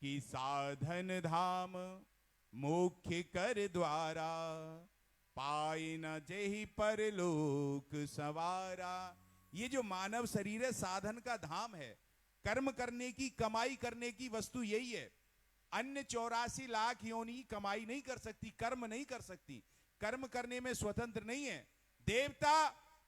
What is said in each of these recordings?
कि साधन धाम मुख्य कर द्वारा, पाए न जेहि परलोक सवारा। ये जो मानव शरीर है साधन का धाम है, कर्म करने की, कमाई करने की वस्तु यही है। अन्य 84 लाख योनि कमाई नहीं कर सकती, कर्म नहीं कर सकती, कर्म करने में स्वतंत्र नहीं है। देवता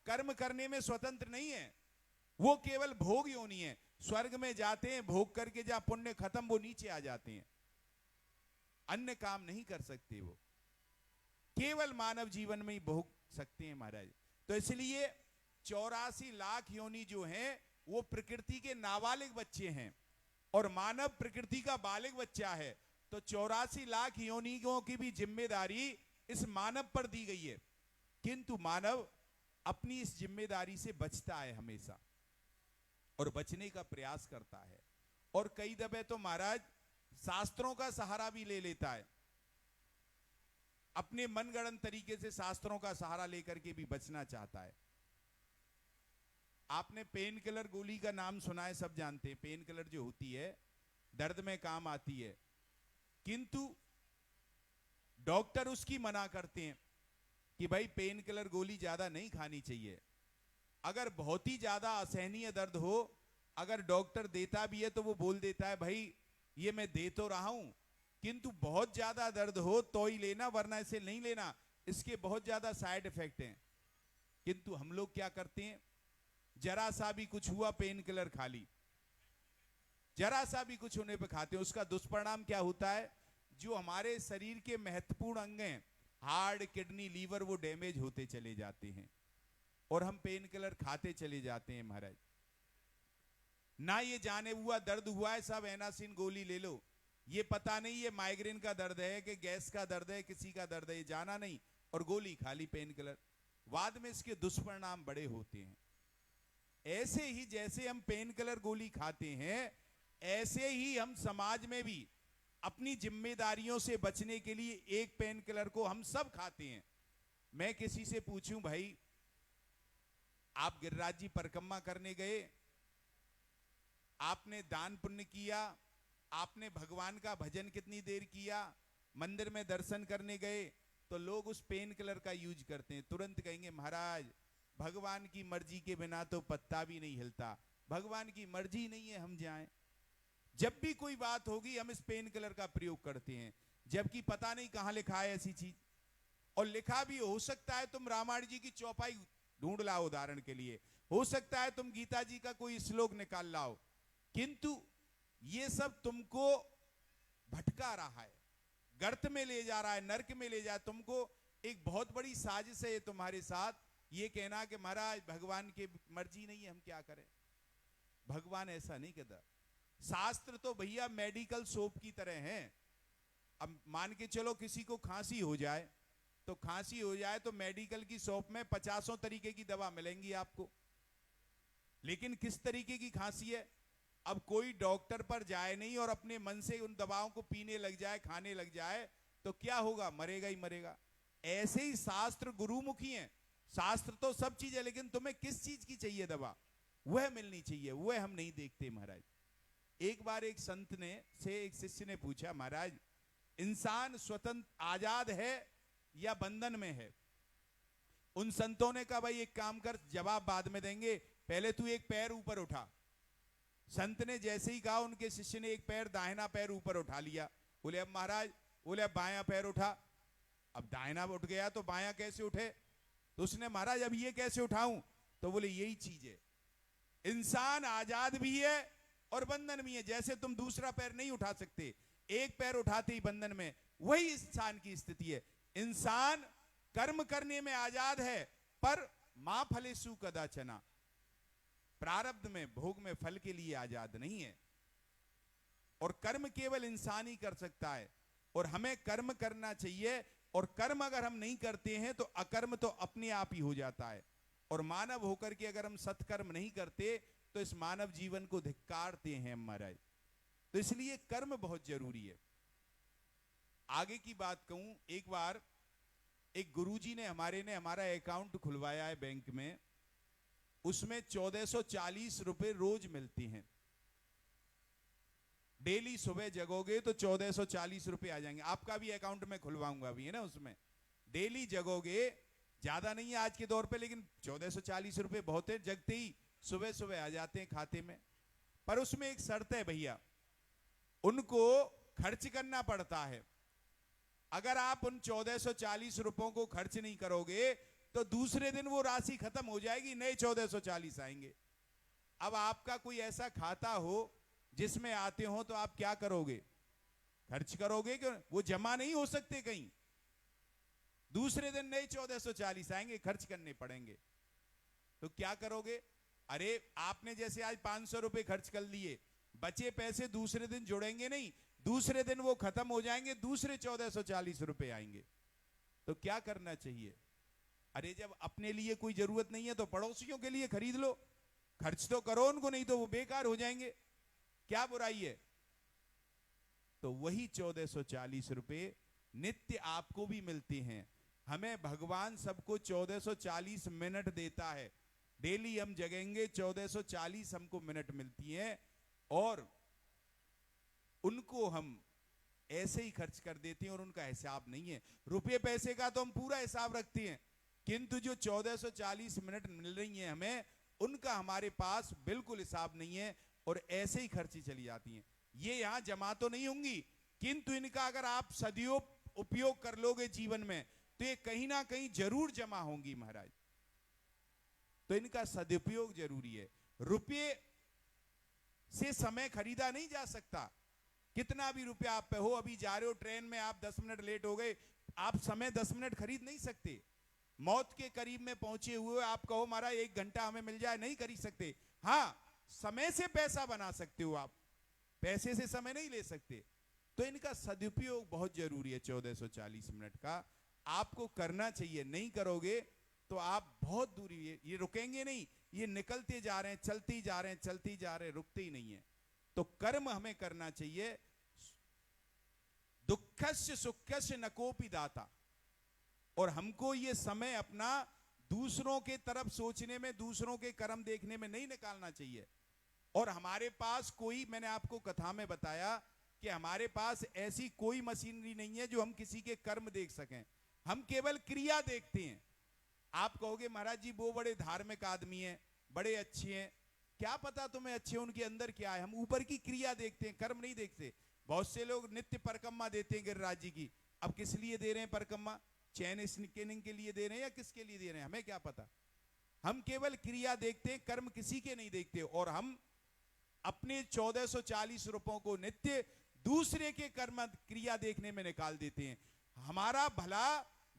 कर्म करने में स्वतंत्र नहीं है, वो केवल भोग योनि है। स्वर्ग में जाते हैं, भोग करके जहां पुण्य खत्म वो नीचे आ जाते हैं, अन्य काम नहीं कर सकते, वो केवल मानव जीवन में ही भोग सकते हैं महाराज। तो इसलिए 84 लाख योनि जो हैं वो प्रकृति के नाबालिग बच्चे हैं और मानव प्रकृति का बालिग बच्चा है। तो 84 लाख योनियों की भी जिम्मेदारी इस मानव पर दी गई है, किंतु मानव अपनी इस जिम्मेदारी से बचता है हमेशा और बचने का प्रयास करता है। और कई दफे तो महाराज शास्त्रों का सहारा भी ले लेता है, अपने मनगढ़ंत तरीके से शास्त्रों का सहारा लेकर के भी बचना चाहता है। आपने पेन किलर गोली का नाम सुना है, सब जानते हैं। पेन किलर जो होती है दर्द में काम आती है, किंतु डॉक्टर उसकी मना करते हैं कि भाई पेन किलर गोली ज्यादा नहीं खानी चाहिए। अगर बहुत ही ज्यादा असहनीय दर्द हो, अगर डॉक्टर देता भी है तो वो बोल देता है भाई ये मैं दे तो रहा हूं, किंतु बहुत ज्यादा दर्द हो तो ही लेना, वरना इसे नहीं लेना, इसके बहुत ज्यादा साइड इफेक्ट हैं। किंतु हम लोग क्या करते हैं, जरा सा भी कुछ हुआ पेन किलर खा ली, जरा सा भी कुछ होने पे खाते हैं। उसका दुष्परिणाम क्या होता है, जो हमारे शरीर के महत्वपूर्ण अंग हैं, हार्ट, किडनी, लीवर, वो डैमेज होते चले जाते हैं और हम पेन किलर खाते चले जाते हैं महाराज। ना ये जाने हुआ दर्द हुआ है, सब एनासिन गोली ले लो, ये पता नहीं ये माइग्रेन का दर्द है कि गैस का दर्द है, किसी का दर्द है, ये जाना नहीं, और गोली खा ली पेन किलर। बाद में इसके दुष्परिणाम बड़े होते हैं। ऐसे ही जैसे हम पेन किलर गोली खाते हैं, ऐसे ही हम समाज में भी अपनी जिम्मेदारियों से बचने के लिए एक पेन किलर को हम सब खाते हैं। मैं किसी से पूछूं भाई आप गिरिराज जी परिक्रमा करने गए, आपने दान पुण्य किया, आपने भगवान का भजन कितनी देर किया, मंदिर में दर्शन करने गए, तो लोग उस पेन किलर का यूज करते हैं। तुरंत कहेंगे महाराज भगवान की मर्जी के बिना तो पत्ता भी नहीं हिलता, भगवान की मर्जी नहीं है हम जाएं। जब भी कोई बात होगी हम इस पेन किलर का प्रयोग करते हैं, जबकि पता नहीं कहां लिखा है ऐसी चीज। और लिखा भी हो सकता है तुम रामायण जी की चौपाई ढूंढ लाओ, उदाहरण के लिए हो सकता है तुम गीता जी का कोई श्लोक निकाल लाओ, किंतु ये सब तुमको भटका रहा है, गर्त में ले जा रहा है, नरक में ले जा। तुमको एक बहुत बड़ी साजिश है तुम्हारे साथ, ये कहना कि महाराज भगवान की मर्जी नहीं है हम क्या करें। भगवान ऐसा नहीं कहता। शास्त्र तो भैया मेडिकल शॉप की तरह हैं। अब मान के चलो किसी को खांसी हो जाए, तो खांसी हो जाए तो मेडिकल की शॉप में 50 तरीके की दवा मिलेंगी आपको, लेकिन किस तरीके की खांसी है, अब कोई डॉक्टर पर जाए नहीं और अपने मन से उन दवाओं को पीने लग जाए, खाने लग जाए, तो क्या होगा, मरेगा ही मरेगा। ऐसे ही शास्त्र गुरुमुखी हैं। शास्त्र तो सब चीज है, लेकिन तुम्हें किस चीज की चाहिए दवा, वह मिलनी चाहिए, वह हम नहीं देखते महाराज। एक बार एक संत ने से एक शिष्य ने पूछा, महाराज इंसान स्वतंत्र आजाद है या बंधन में है। उन संतों ने कहा भाई एक काम कर, जवाब बाद में देंगे, पहले तू एक पैर ऊपर उठा। संत ने जैसे ही कहा, उनके शिष्य ने एक पैर, दाहिना पैर ऊपर उठा लिया। बोले अब महाराज, बोले अब बायां पैर उठा। अब दाहिना उठ गया तो बायां कैसे उठे, तो उसने महाराज अब ये कैसे उठाऊं, तो बोले यही चीज है, इंसान आजाद भी है और बंधन भी है। जैसे तुम दूसरा पैर नहीं उठा सकते, एक पैर उठाते ही बंधन में, वही इंसान की स्थिति है। इंसान कर्म करने में आजाद है, पर मां फलेसु कदाचना, प्रारब्ध में, भोग में, फल के लिए आजाद नहीं है। और कर्म केवल इंसान ही कर सकता है, और हमें कर्म करना चाहिए। और कर्म अगर हम नहीं करते हैं तो अकर्म तो अपने आप ही हो जाता है। और मानव होकर के अगर हम सत्कर्म नहीं करते तो इस मानव जीवन को धिक्कारते हैं महाराज। तो इसलिए कर्म बहुत जरूरी है। आगे की बात कहूं, एक बार एक गुरुजी ने हमारा अकाउंट खुलवाया है बैंक में, उसमें 1440 रुपए रोज मिलते हैं। डेली सुबह जगोगे तो 1440 रुपए आ जाएंगे। आपका भी अकाउंट में खुलवाऊंगा अभी, है ना। उसमें डेली जगोगे, ज्यादा नहीं है आज के दौर पे, लेकिन 1440 रुपए बहुत है, जगते ही सुबह सुबह आ जाते हैं खाते में। पर उसमें एक शर्त है भैया, उनको खर्च करना पड़ता है। अगर आप उन 1440 रुपयों को खर्च नहीं करोगे तो दूसरे दिन वो राशि खत्म हो जाएगी, नए 1440 आएंगे। अब आपका कोई ऐसा खाता हो जिसमें आते हो तो आप क्या करोगे? खर्च करोगे, क्यों? वो जमा नहीं हो सकते कहीं, दूसरे दिन नए 1440 आएंगे, खर्च करने पड़ेंगे। तो क्या करोगे? अरे आपने जैसे आज 500 रुपए खर्च कर लिए, बचे पैसे दूसरे दिन जुड़ेंगे नहीं, दूसरे दिन वो खत्म हो जाएंगे, दूसरे 1440 रुपए आएंगे। तो क्या करना चाहिए? अरे जब अपने लिए कोई जरूरत नहीं है तो पड़ोसियों के लिए खरीद लो, खर्च तो करो उनको, नहीं तो वो बेकार हो जाएंगे, क्या बुराई है? तो वही 1440 रुपए नित्य आपको भी मिलते हैं। हमें भगवान सबको 1440 मिनट देता है। डेली हम जगेंगे, 1440 हमको मिनट मिलती है, और उनको हम ऐसे ही खर्च कर देते हैं और उनका हिसाब नहीं है। रुपये पैसे का तो हम पूरा हिसाब रखते हैं, किंतु जो 1440 मिनट मिल रही हैं हमें, उनका हमारे पास बिल्कुल हिसाब नहीं है, और ऐसे ही खर्ची चली जाती हैं। ये यहां जमा तो नहीं होंगी, किंतु इनका अगर आप सदियों उपयोग कर लोगे जीवन में तो ये कहीं ना कहीं जरूर जमा होंगी महाराज। तो इनका सदुपयोग जरूरी है। रुपये से समय खरीदा नहीं जा सकता। कितना भी रुपया आप पे हो, अभी जा रहे हो ट्रेन में, आप 10 मिनट लेट हो गए, आप समय 10 मिनट खरीद नहीं सकते। मौत के करीब में पहुंचे हुए आप कहो महाराज 1 घंटा हमें मिल जाए, नहीं खरीद सकते। हाँ, समय से पैसा बना सकते हो आप, पैसे से समय नहीं ले सकते। तो इनका सदुपयोग बहुत जरूरी है। 1440 मिनट का आपको करना चाहिए, नहीं करोगे तो आप बहुत दूरी, ये रुकेंगे नहीं, ये निकलते जा रहे हैं, चलते ही जा रहे हैं, चलते ही जा रहे हैं, रुकते ही नहीं है। तो कर्म हमें करना चाहिए। दुःखस्य सुखस्य न कोपि दाता, और हमको ये समय अपना दूसरों के तरफ सोचने में, दूसरों के कर्म देखने में नहीं निकालना चाहिए। और हमारे पास कोई, मैंने आपको कथा में बताया कि हमारे पास ऐसी कोई मशीनरी नहीं है जो हम किसी के कर्म देख सकें, हम केवल क्रिया देखते हैं। आप कहोगे महाराज जी वो बड़े धार्मिक आदमी हैं, बड़े अच्छे हैं, क्या पता तुम्हें अच्छे उनके अंदर क्या है? हम ऊपर की क्रिया देखते हैं, कर्म नहीं देखते। बहुत से लोग नित्य परिक्रमा देते हैं गिरिराज जी की, अब किस लिए दे रहे हैं परिक्रमा? चैन स्किनिंग के लिए दे रहे हैं या किसके लिए दे रहे हैं, हमें क्या पता। हम केवल क्रिया देखते हैं, कर्म किसी के नहीं देखते। और हम अपने 1440 रुपयों को नित्य दूसरे के कर्म क्रिया देखने में निकाल देते हैं। हमारा भला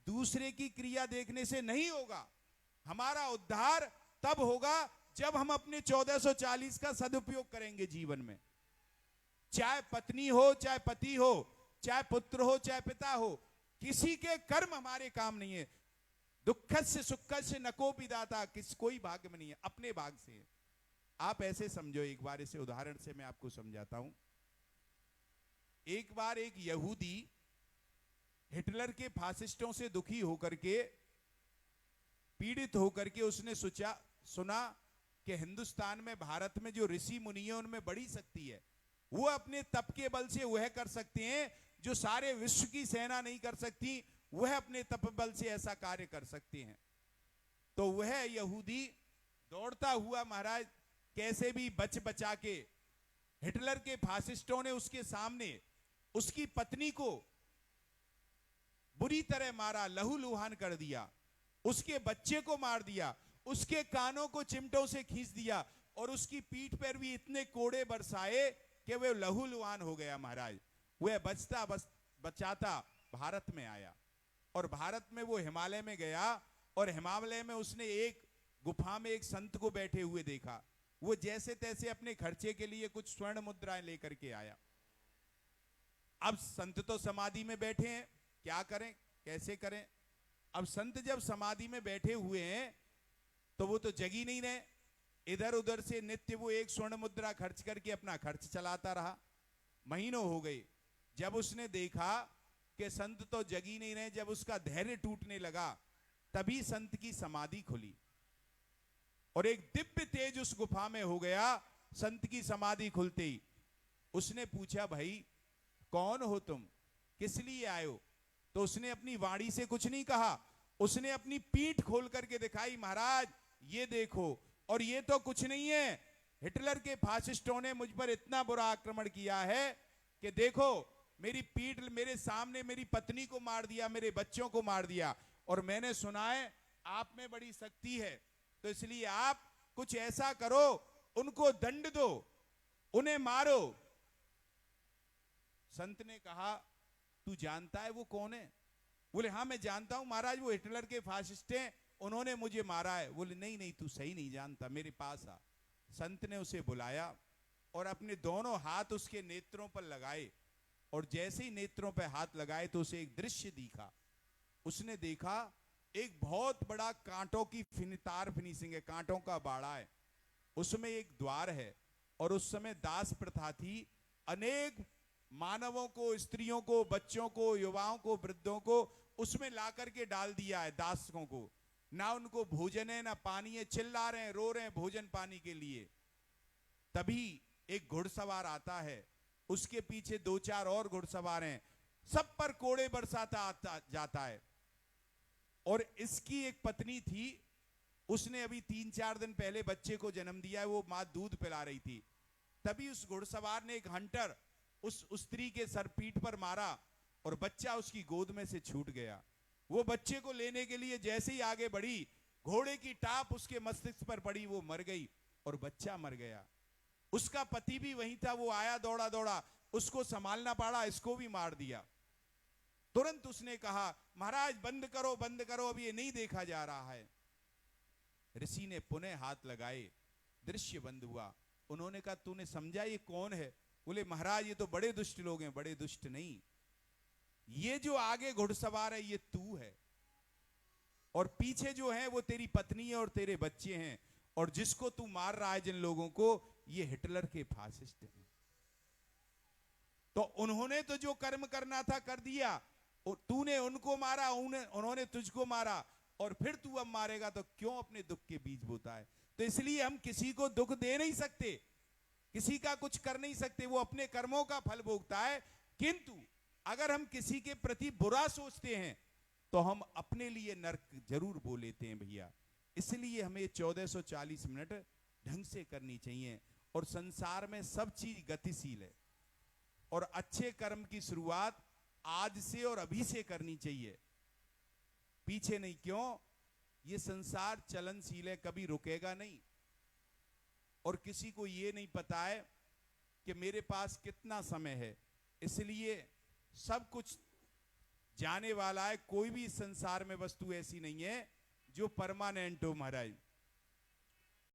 दूसरे की क्रिया देखने से नहीं होगा, हमारा उद्धार तब होगा जब हम अपने 1440 का सदुपयोग करेंगे जीवन में। चाहे पत्नी हो, चाहे पति हो, चाहे पुत्र हो, चाहे पिता हो, किसी के कर्म हमारे काम नहीं है। दुःखस्य सुखस्य न कोपि दाता, कोई भाग्य में नहीं है, अपने भाग से है। आप ऐसे समझो, एक बार इसे उदाहरण से मैं आपको समझाता हूं। एक बार एक यहूदी हिटलर के फासिस्टों से दुखी होकर के, पीड़ित होकर के, उसने सुना कि हिंदुस्तान में, भारत में जो ऋषि मुनि हैं उनमें बड़ी शक्ति है, वो अपने तप के बल से वह कर सकते हैं जो सारे विश्व की सेना नहीं कर सकती, वह अपने तप बल से ऐसा कार्य कर सकते हैं। तो वह यहूदी दौड़ता हुआ महाराज कैसे भी बच बचा के, हिटलर के फासिस्टों ने उसके सामने उसकी पत्नी को बुरी तरह मारा, लहूलुहान कर दिया, उसके बच्चे को मार दिया, उसके कानों को चिमटों से खींच दिया, और उसकी पीठ पर भी इतने कोड़े बरसाए कि वह लहूलुहान हो गया महाराज। वह बचाता भारत में आया, और भारत में वो हिमालय में गया, और हिमालय में उसने एक गुफा में एक संत को बैठे हुए देखा। वो जैसे तैसे अपने खर्चे के लिए कुछ स्वर्ण मुद्राएं लेकर के आया। अब संत तो समाधि में बैठे हैं, क्या करें, कैसे करें? अब संत जब समाधि में बैठे हुए हैं तो वो तो जगी नहीं रहे, इधर उधर से नित्य वो एक स्वर्ण मुद्रा खर्च करके अपना खर्च चलाता रहा। महीनों हो गए। जब उसने देखा कि संत तो जगी नहीं रहे, जब उसका धैर्य टूटने लगा, तभी संत की समाधि खुली और एक दिव्य तेज उस गुफा में हो गया। संत की समाधि खुलते ही उसने पूछा, भाई कौन हो तुम, किस लिए आए हो? तो उसने अपनी वाणी से कुछ नहीं कहा, उसने अपनी पीठ खोल करके दिखाई, महाराज ये देखो, और ये तो कुछ नहीं है, हिटलर के फासिस्टों ने मुझ पर इतना बुरा आक्रमण किया है कि देखो, मेरी पीठ, मेरे सामने मेरी पत्नी को मार दिया, मेरे बच्चों को मार दिया, और मैंने सुना है आप में बड़ी शक्ति है, तो इसलिए आप कुछ ऐसा करो, उनको दंड दो, उन्हें मारो। संत ने कहा, तू जानता है वो कौन है? बोले, हाँ मैं जानता हूं महाराज, वो हिटलर के फासिस्ट हैं, उन्होंने मुझे मारा है। बोले, नहीं नहीं, तू सही नहीं जानता, मेरे पास आ। संत ने उसे बुलाया और अपने दोनों हाथ उसके नेत्रों पर लगाए, और जैसे ही नेत्रों पर हाथ लगाए तो उसे एक दृश्य दिखा। उसने देखा एक बहुत बड़ा कांटों की तार फिनिशिंग है, कांटों का बाड़ा है, उसमें एक द्वार है, और उस समय दास प्रथा थी, अनेक मानवों को, स्त्रियों को, बच्चों को, युवाओं को, वृद्धों को उसमें ला करके डाल दिया है, दासों को। ना उनको भोजन है ना पानी है, चिल्ला रहे हैं, रो रहे हैं भोजन पानी के लिए। तभी एक घुड़सवार आता है, उसके पीछे 2-4 और घुड़सवार हैं, सब पर कोड़े बरसाता आता जाता है। और इसकी एक पत्नी थी, उसने अभी 3-4 दिन पहले बच्चे को जन्म दिया है, वो मां दूध पिला रही थी। तभी उस घुड़सवार ने एक हंटर उस स्त्री के सर पीठ पर मारा, और बच्चा उसकी गोद में से छूट गया। वो बच्चे को लेने के लिए जैसे ही आगे बढ़ी, घोड़े की टाप उसके मस्तिष्क पर पड़ी, वो मर गई और बच्चा मर गया। उसका पति भी वहीं था, वो आया दौड़ा दौड़ा, उसको संभालना पड़ा, इसको भी मार दिया। तुरंत उसने कहा, महाराज बंद करो बंद करो, अब ये नहीं देखा जा रहा है। ऋषि ने पुनः हाथ लगाए, दृश्य बंद हुआ। उन्होंने कहा, तूने समझा ये कौन है? बोले, महाराज ये तो बड़े दुष्ट लोग हैं। बड़े दुष्ट नहीं, ये जो आगे घुड़सवार है ये तू है, और पीछे जो है वो तेरी पत्नी है और तेरे बच्चे हैं, और जिसको तू मार रहा है जिन लोगों को, ये हिटलर के फासिस्ट हैं। तो उन्होंने तो जो कर्म करना था कर दिया, तूने उनको मारा, उन्होंने तुझको मारा, और फिर तू अब मारेगा, तो क्यों अपने दुख के बीज बोता है? तो इसलिए हम किसी को दुख दे नहीं सकते, किसी का कुछ कर नहीं सकते, वो अपने कर्मों का फल भोगता है। किंतु अगर हम किसी के प्रति बुरा सोचते हैं तो हम अपने लिए नरक जरूर बो लेते हैं भैया। इसलिए हमें 1440 मिनट ढंग से करनी चाहिए। और संसार में सब चीज गतिशील है, और अच्छे कर्म की शुरुआत आज से और अभी से करनी चाहिए, पीछे नहीं। क्यों? ये संसार चलनशील है, कभी रुकेगा नहीं, और किसी को ये नहीं पता है कि मेरे पास कितना समय है। इसलिए सब कुछ जाने वाला है, कोई भी संसार में वस्तु ऐसी नहीं है जो परमानेंट हो महाराज।